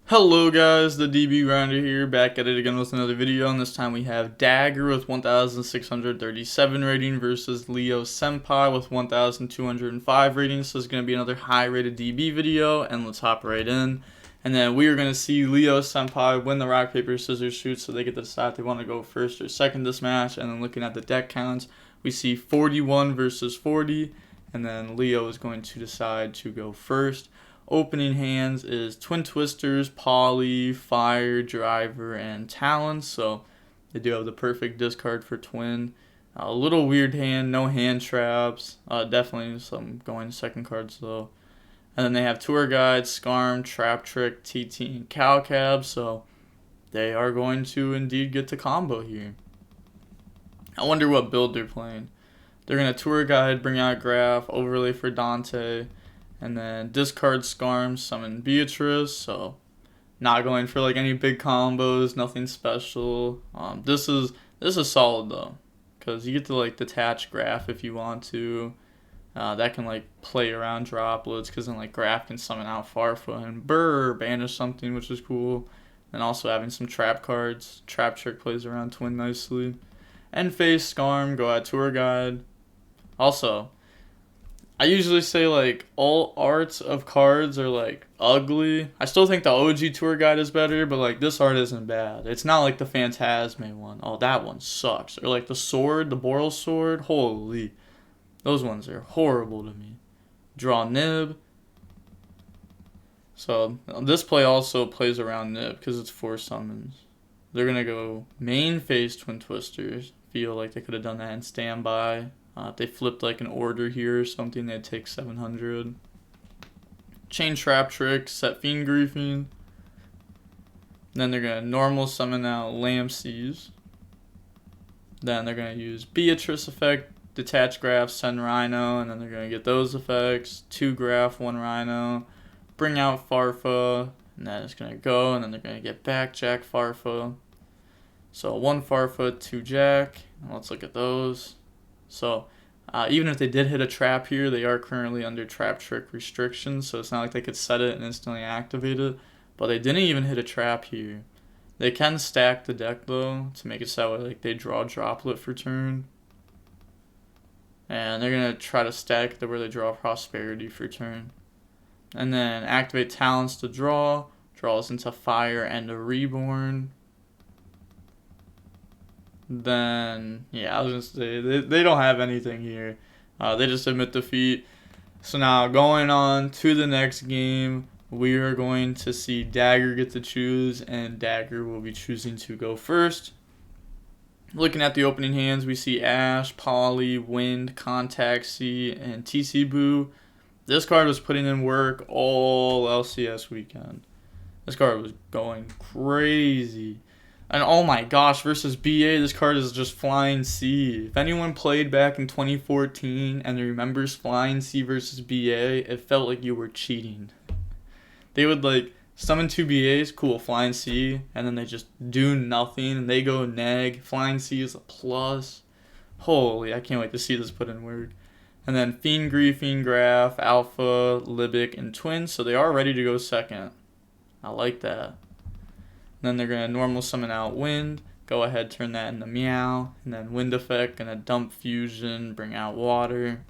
Hello guys, the DB Grinder here, back at it again with another video, and this time we have Dagger with 1,637 rating versus Leo Senpai with 1,205 rating. So it's going to be another high rated DB video, and let's hop right in. And then we are going to see Leo Senpai win the rock, paper, scissors, shoot, so they get to decide if they want to go first or second this match. And then looking at the deck counts, we see 41 versus 40, and then Leo is going to decide to go first. Opening hands is Twin Twisters, Poly, Fire, Driver, and Talons. So they do have the perfect discard for Twin. A little weird hand, no hand traps. Definitely some going second cards though. And then they have Tour Guide, Scarm, Trap Trick, TT, and Cow Cab. So they are going to indeed get to combo here. I wonder what build they're playing. They're going to Tour Guide, bring out Graph, overlay for Dante. And then discard Scarm, summon Beatrice, so not going for like any big combos, nothing special. This is solid though, because you get to like detach Graph if you want to. That can like play around droplets, because then like Graph can summon out Farfa and banish something, which is cool. And also having some trap cards. Trap Trick plays around Twin nicely. End phase Scarm, go at Tour Guide. Also, I usually say like all arts of cards are like ugly. I still think the OG Tour Guide is better, but like this art isn't bad. It's not like the Phantasme one. Oh, that one sucks. Or like the sword, the Boral sword. Holy, those ones are horrible to me. Draw Nib. So this play also plays around Nib because it's 4 summons. They're gonna go main phase Twin Twisters. Feel like they could have done that in standby. If they flipped like an order here or something, they'd take 700. Chain Trap Trick, set Fiend Griefing. Then they're going to normal summon out Lamsees. Then they're going to use Beatrice effect, detach Graph, send Rhino, and then they're going to get those effects. 2 Graph, 1 Rhino. Bring out Farfa, and then it's going to go, and then they're going to get back Jack Farfa. So 1 Farfa, 2 Jack. Let's look at those. So, even if they did hit a trap here, they are currently under trap trick restrictions, so it's not like they could set it and instantly activate it. But they didn't even hit a trap here. They can stack the deck, though, to make it sound like they draw droplet for turn. And they're going to try to stack it where they draw prosperity for turn. And then activate talents to draws into fire and a reborn. Then, yeah, I was going to say, they don't have anything here. They just admit defeat. So now, going on to the next game, we are going to see Dagger get to choose, and Dagger will be choosing to go first. Looking at the opening hands, we see Ash, Poly, Wind, Contact C, and TC Boo. This card was putting in work all LCS weekend. This card was going crazy. And oh my gosh, versus BA, this card is just Flying C. If anyone played back in 2014 and remembers Flying C versus BA, it felt like you were cheating. They would like summon 2 BAs, cool, Flying C, and then they just do nothing, and they go neg. Flying C is a plus. Holy, I can't wait to see this put in work. And then Fiend Griefing, Graph, Alpha, Libic, and Twin, so they are ready to go second. I like that. Then they're going to normal summon out Wind. Go ahead, turn that into Meow. And then Wind effect, going to dump Fusion, bring out Water.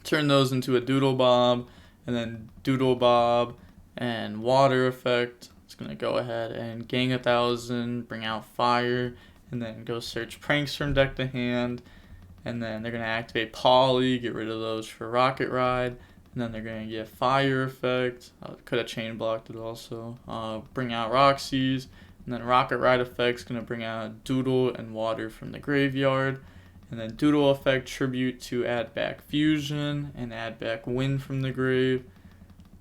Turn those into a Doodle Bob. And then Doodle Bob and Water effect. It's going to go ahead and Gang 1,000, bring out Fire. And then go search Pranks from deck to hand. And then they're going to activate Poly, get rid of those for Rocket Ride. And then they're going to get Fire effect. Could have chain blocked it also. Bring out Roxy's. And then Rocket Ride effect's going to bring out Doodle and Water from the graveyard. And then Doodle effect tribute to add back Fusion and add back Wind from the grave.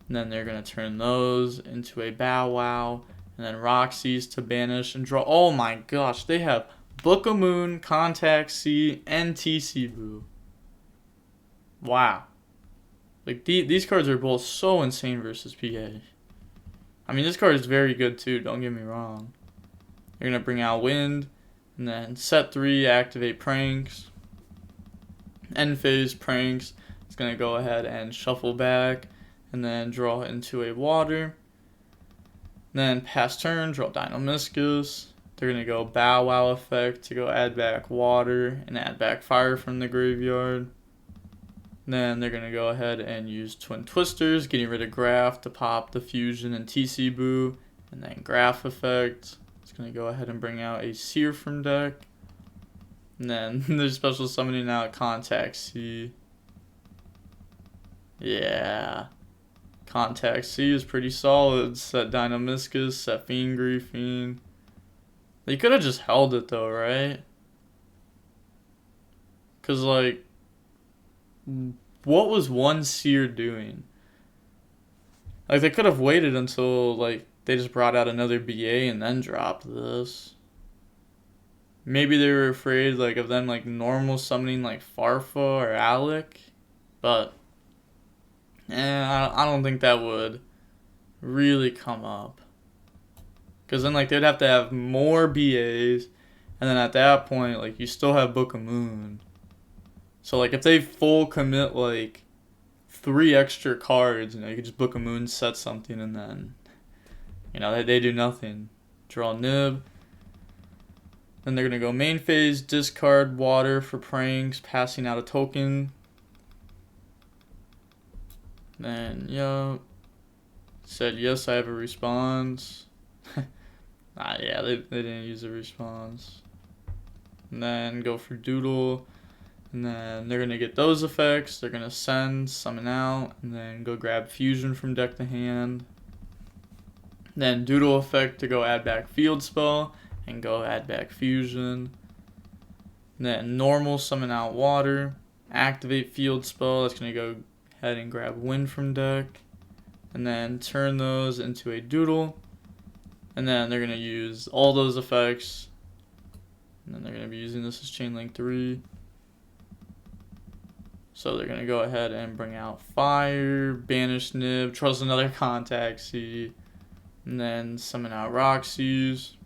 And then they're going to turn those into a Bow Wow. And then Roxy's to banish and draw. Oh my gosh, they have Book of Moon, Contact C, and TC Boo. Wow. Like, these cards are both so insane versus PA. I mean, this card is very good too, don't get me wrong. You're going to bring out Wind, and then set 3, activate Pranks. End phase Pranks. It's going to go ahead and shuffle back, and then draw into a Water. Then pass turn, draw Deinamiscus. They're going to go Bow Wow effect to go add back water and add back fire from the graveyard. Then they're going to go ahead and use Twin Twisters, getting rid of Graph to pop the Fusion and TC Boo. And then Graph effect. It's going to go ahead and bring out a Seer from deck. And then there's special summoning out Contact C. Yeah. Contact C is pretty solid. Set Deinamiscus, set Fiend Griefing. They could have just held it though, right? Because, like, what was one Seer doing? Like, they could have waited until, like, they just brought out another BA and then dropped this. Maybe they were afraid, like, of them, like, normal summoning, like, Farfa or Alec. But, I don't think that would really come up. Because then, like, they'd have to have more BAs. And then at that point, like, you still have Book of Moon. So, like, if they full commit, like, 3 extra cards, you know, you could just Book of Moon, set something, and then, you know, they do nothing. Draw Nib. Then they're going to go main phase, discard water for pranks, passing out a token. Then, yeah. Said, yes, I have a response. Yeah, they didn't use a response. And then go for Doodle. And then they're going to get those effects. They're going to send, summon out, and then go grab Fusion from deck to hand. Then Doodle effect to go add back Field Spell, and go add back Fusion. And then normal summon out Water. Activate Field Spell. That's going to go ahead and grab Wind from deck. And then turn those into a Doodle. And then they're going to use all those effects. And then they're going to be using this as Chain Link 3. So they're going to go ahead and bring out Fire, Banish Nib, trust another Contact C, and then summon out Roxy's.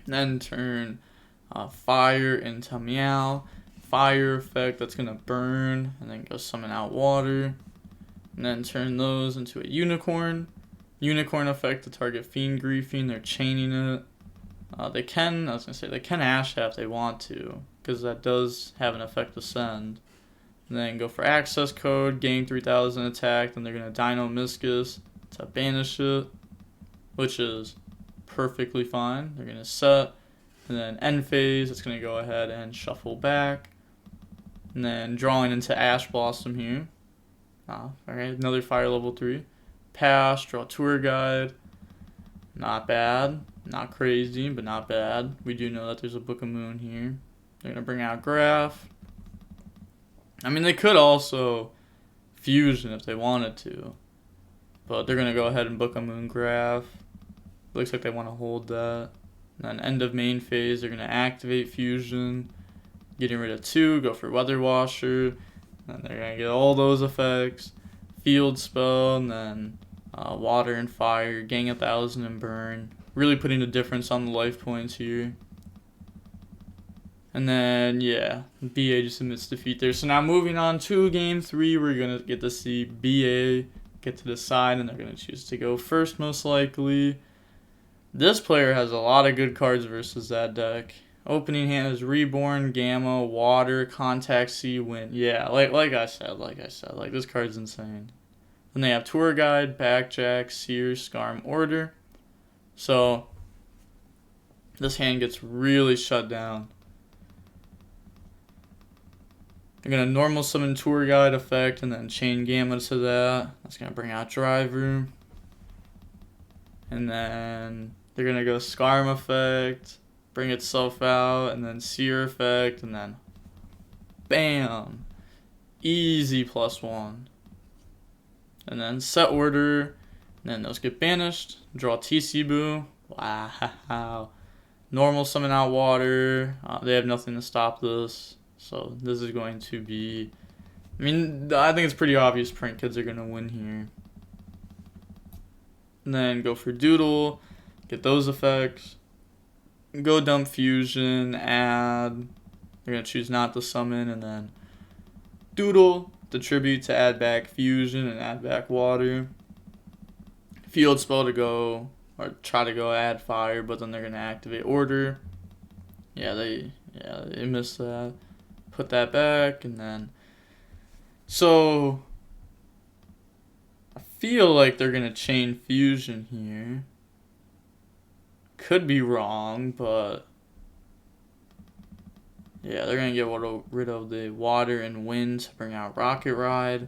Then turn Fire into Meow. Fire effect, that's going to burn, and then go summon out Water. And then turn those into a Unicorn. Unicorn effect to target Fiend Griefing, they're chaining it. They can Ash if they want to, because that does have an effect to send. And then go for access code, gain 3000 attack, then they're going to Deinamiscus to banish it, which is perfectly fine. They're going to set, and then end phase, it's going to go ahead and shuffle back. And then drawing into Ash Blossom here. Alright, another Fire level 3. Pass, draw Tour Guide. Not bad. Not crazy, but not bad. We do know that there's a Book of Moon here. They're going to bring out Graph. I mean, they could also Fusion if they wanted to. But they're going to go ahead and Book of Moon Graph. Looks like they want to hold that. And then end of main phase, they're going to activate Fusion. Getting rid of 2, go for Weather Washer. And they're going to get all those effects. Field Spell, and then Water and Fire. Gang 1000 and Burn. Really putting a difference on the life points here. And then, yeah, BA just admits defeat there. So now moving on to Game 3, we're going to get to see BA get to decide, and they're going to choose to go first most likely. This player has a lot of good cards versus that deck. Opening hand is Reborn, Gamma, Water, Contact C, Wind. Yeah, like I said, this card's insane. Then they have Tour Guide, Backjack, Seer, Scarm, Order. So this hand gets really shut down. They're going to normal summon Tour Guide effect and then chain Gamma to that. That's going to bring out Driver. And then they're going to go Scarm effect, bring itself out, and then Seer effect, and then bam! Easy +1. And then set Order, and then those get banished. Draw TC Boo. Wow. Normal summon out Water. They have nothing to stop this. So this is going to be, I mean, I think it's pretty obvious Prank Kids are going to win here. And then go for Doodle, get those effects. Go dump Fusion, add, they're going to choose not to summon, and then Doodle, the tribute to add back Fusion and add back Water. field spell to go, or try to go add fire, but then they're going to activate order. Yeah, they missed that. Put that back, and then... So, I feel like they're going to chain fusion here. Could be wrong, but... Yeah, they're going to get rid of the water and wind to bring out Rocket Ride.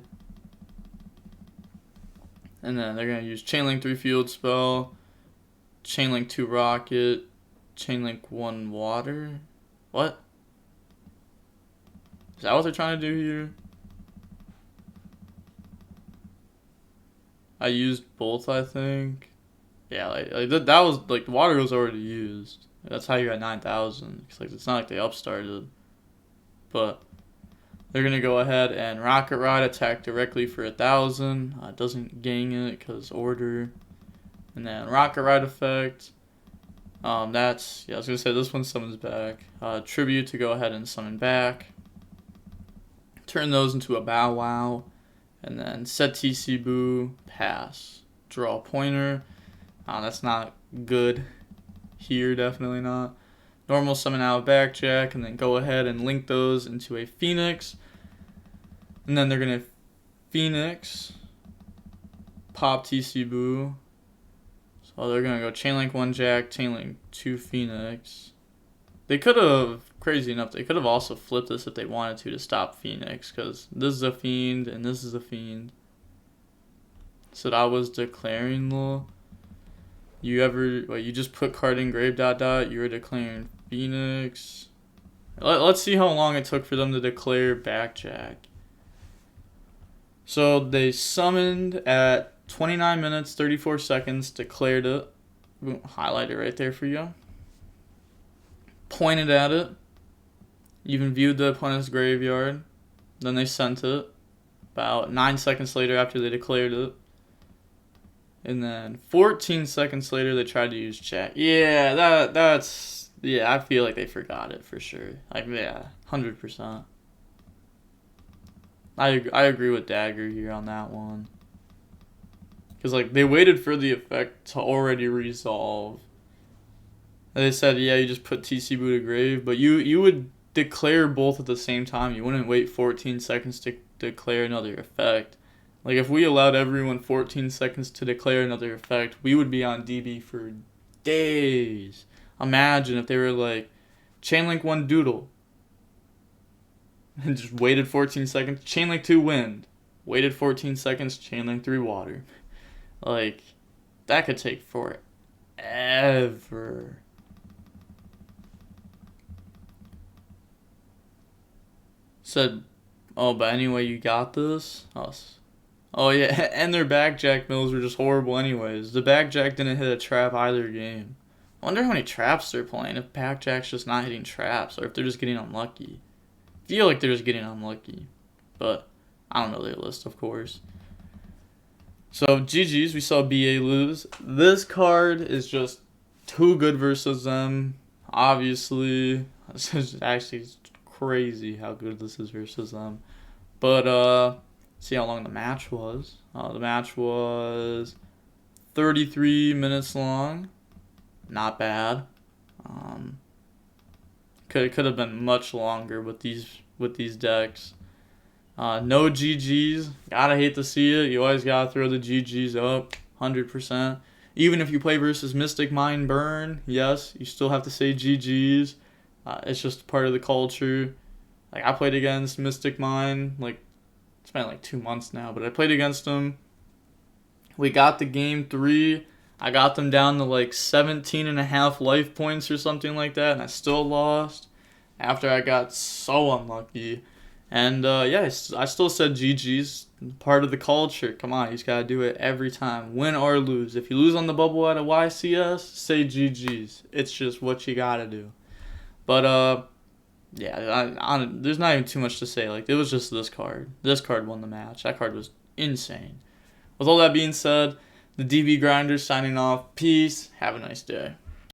And then they're going to use Chainlink 3 field spell, Chainlink 2 rocket, Chainlink 1 water. What? Is that what they're trying to do here? I used both, I think. Yeah, like that was like the water was already used. That's how you got 9,000. It's not like they upstarted. But they're going to go ahead and Rocket Ride attack directly for 1,000. It doesn't gang it because order. And then Rocket Ride effect. I was going to say this one summons back. Tribute to go ahead and summon back. Turn those into a Bow Wow. And then set TC Boo, pass. Draw a pointer. That's not good here, definitely not. Normal summon out Backjack, and then go ahead and link those into a Phoenix. And then they're going to Phoenix, pop TC Boo. So they're going to go Chainlink 1 Jack, Chainlink 2 Phoenix. They could have, crazy enough, they could have also flipped this if they wanted to stop Phoenix, because this is a Fiend and this is a Fiend. So that was declaring law. You just put card in grave ... you were declaring Phoenix. Let's see how long it took for them to declare Backjack. So they summoned at 29 minutes, 34 seconds, declared it. Boom, highlight it right there for you. Pointed at it. Even viewed the opponent's graveyard. Then they sent it. About 9 seconds later after they declared it. And then 14 seconds later, they tried to use chat. Yeah, that's... Yeah, I feel like they forgot it for sure. Like, yeah, 100%. I agree with Dagger here on that one. Because, like, they waited for the effect to already resolve. They said, yeah, you just put TC Boo to grave. But you would declare both at the same time. You wouldn't wait 14 seconds to declare another effect. Like, if we allowed everyone 14 seconds to declare another effect, we would be on DB for days. Imagine if they were like, Chainlink 1 Doodle. And just waited 14 seconds. Chainlink 2 Wind. Waited 14 seconds. Chainlink 3 Water. Like, that could take forever. Said, oh, but anyway, you got this? Oh, yeah, and their Backjack mills were just horrible anyways. The Backjack didn't hit a trap either game. I wonder how many traps they're playing, if Backjack's just not hitting traps, or if they're just getting unlucky. I feel like they're just getting unlucky. But, I don't know their list, of course. So, GG's, we saw BA lose. This card is just too good versus them, obviously. This is actually crazy how good this is versus them. But, see how long the match was. The match was 33 minutes long. Not bad. Could have been much longer with these decks. No GGs. Gotta hate to see it. You always gotta throw the GGs up. 100%. Even if you play versus Mystic Mind Burn, yes, you still have to say GGs. It's just part of the culture. Like, I played against Mystic Mind, like, it's been like 2 months now, but I played against them. We got the game 3. I got them down to like 17.5 life points or something like that, and I still lost after I got so unlucky. And yeah, I still said GG's, part of the culture. Come on, you just gotta do it every time, win or lose. If you lose on the bubble at a YCS, say GG's. It's just what you gotta do. But yeah, there's not even too much to say. Like, it was just this card. This card won the match. That card was insane. With all that being said, the DB Grinders signing off. Peace. Have a nice day.